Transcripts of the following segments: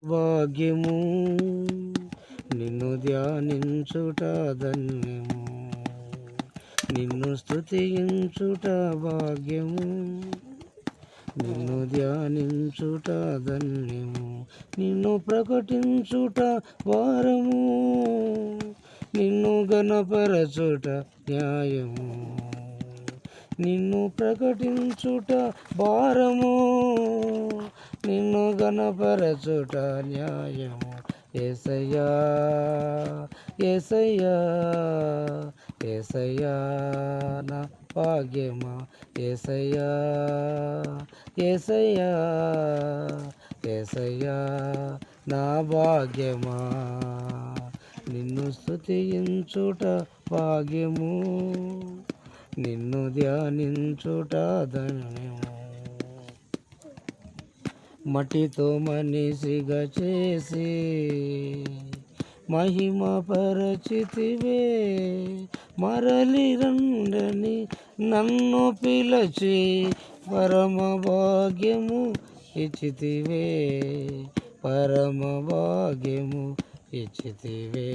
భాగ్యము నిన్ను ధ్యానించుట ధన్యము, నిన్ను స్తుతించుట భాగ్యము, నిన్ను ధ్యానించుట ధన్యము, నిన్ను ప్రకటించుట వారము, నిన్ను గణపరచుట న్యాయము, నిన్ను ప్రకటించుట భారము, నిన్ను గణపరచుట న్యాయము. యేసయ్యా యేసయ్యా యేసయ్యా నా భాగ్యమా, యేసయ్యా యేసయ్యా యేసయ్యా నా భాగ్యమా, నిన్ను స్తుతించుట భాగ్యము, నిన్ను ధ్యానించుట ధన్యము. మట్టితో మనిషిగా చేసి మహిమ పరచితివే, మరలి రండని నన్ను పిలచి పరమ భాగ్యము ఇచ్చితివే, పరమ భాగ్యము ఇచ్చితివే.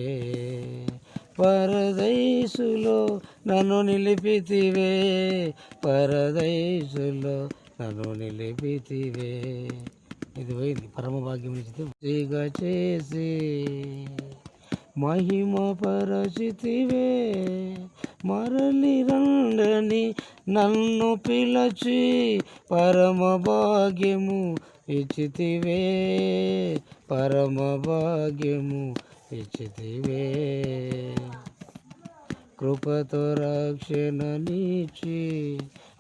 పరదైసులో నన్ను నిలిపితివే, పరదైసులో నన్ను నిలిపితివే. ఇది పోయింది. పరమ భాగ్యం ఇచ్చిగా చేసి మహిమ పరచితివే, మరలి రండని నన్ను పిలచి పరమ భాగ్యము ఇచ్చితివే, పరమ భాగ్యము ఇచ్చితివే. కృపతో రక్షణ నీచి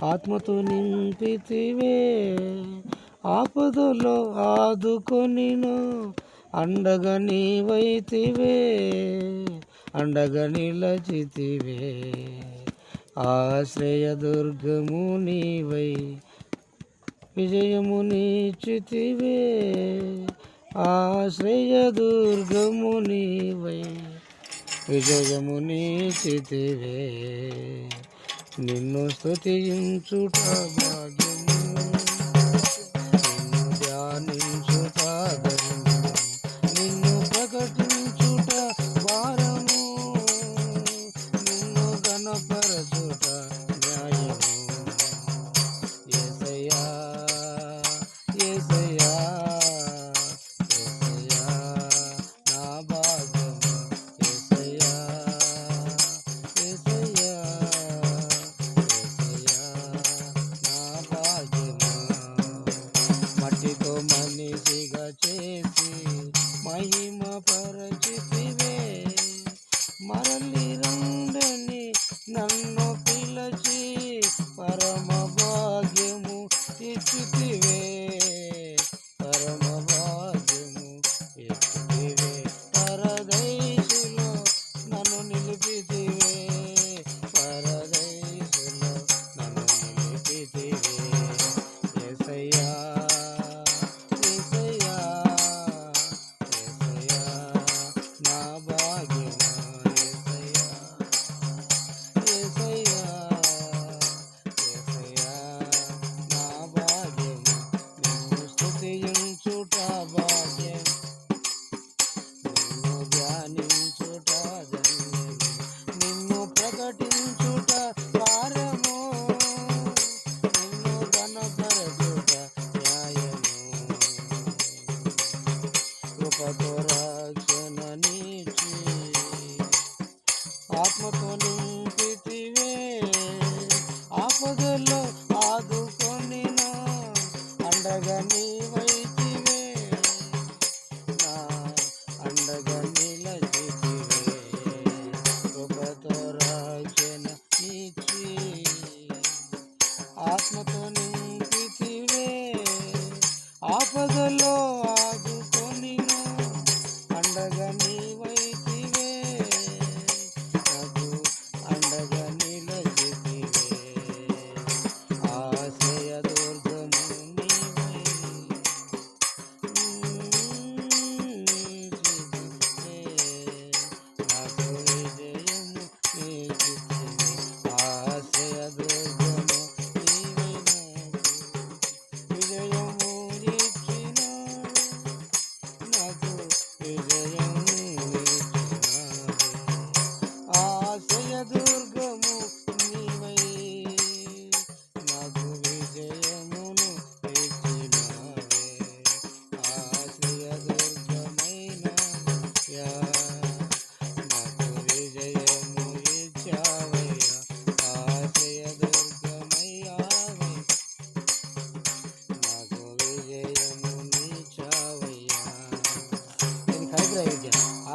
ఆత్మతో నింపితివే, ఆపదలో ఆదుకొనిను అండగా నీవైతివే, అండగా నిలచితివే. ఆశ్రయ దుర్గము నీవై విజయము నీచితివే, ఆశ్రయ దుర్గము నీవై విజయము నీచితివే. నిన్ను స్తుతించుట భాగ్యము, నిన్ను ధ్యానించుట ధన్యము, నిన్ను ప్రకటించుట భారము, నిన్ను గణపరచుట న్యాయము. యేసయ్యా యేసయ్యా యేసయ్యా నా భాగ్యము, యేసయ్యా యేసయ్యా యేసయ్యా నా భాగ్యము. మట్టితో మనిషిగా చేసి మహిమ పరచితివే, మరలి రండని నన్ను పిలచి పరమ భాగ్యము ఇచ్చితివే, పరమ భాగ్యము ఇచ్చితివే. పరదైసులో నన్ను నిలిపితివే, పరదైసులో నన్ను నిలిపితివే. యేసయ్యా యేసయ్యా యేసయ్యా నా భాగ్యమా, యేసయ్యా యేసయ్యా నా భాగ్యము, నిన్ను స్తుతించుట భాగ్యం, నిన్ను ధ్యానించుట ధన్యము, నిన్ను ప్రకటించుట భారము, నిన్ను గణపరచుట న్యాయము. కృపతో రక్షణ నీచి ఆత్మతో నింపితివే, ఆపదలో ఆదుకొనిను అండగా నీవైతివే, నా అండగా నిలచితివే. కృపతో రక్షణ నీచి ఆత్మతో నింపితివే, ఆపదలో ఆదుకొనిను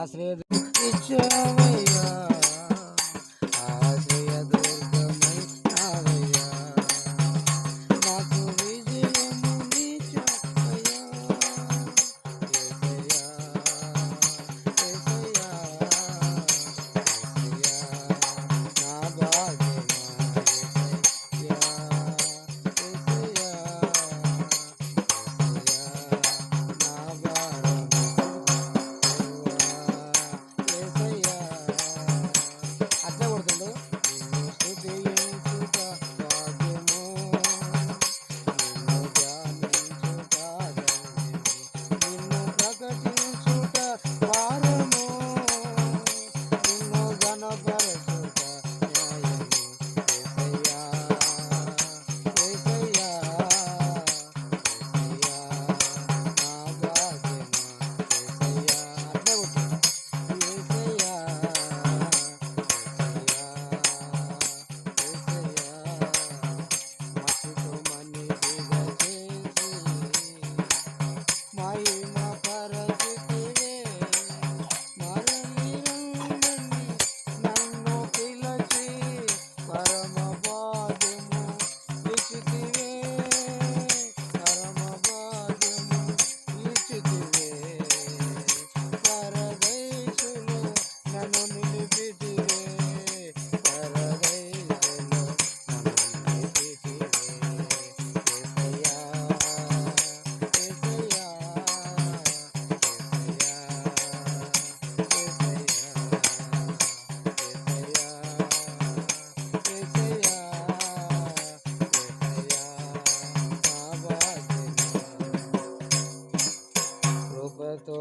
ఆశ్రయ ఇచ్చావయ్యా, ఆశ్రయ దుర్గమైనావయ్యా, నాకు విజయము నీచావయ్యా, యేసయ్యా, యేసయ్యా, యేసయ్యా, నా భాగ్యమా యేసయ్యా, యేసయ్యా, యేసయ్యా, నా భారము యేసయ్యా. అట్లే కొడుతుండు. నిన్ను స్తుతించుట భాగ్యము, నిన్ను ధ్యానించుట ధన్యము, నిన్ను ప్రకటించుట భారము, నిన్ను ఘనపరచుట న్యాయము. యేసయ్యా, యేసయ్యా, యేసయ్యా, నా భాగ్యమా యేసయ్యా. అట్లే కొట్టు. యేసయ్యా, యేసయ్యా, యేసయ్యా, మట్టితో మనిషిగా చేసి మహిమ పరచితివే, మరలి రమ్మని నన్ను పిలచి పరమ భాగ్యము ఇచ్చితివే, పరమ భాగ్యము ఇచ్చితివే, పరదేశులో నన్ను నిలిపితివే, పరదేశులో నన్ను నిలిపితివే. యేసయ్యా, యేసయ్యా, యేసయ్యా, యేసయ్యా, యేసయ్యా, యేసయ్యా, నా భాగ్యమా. కృపతో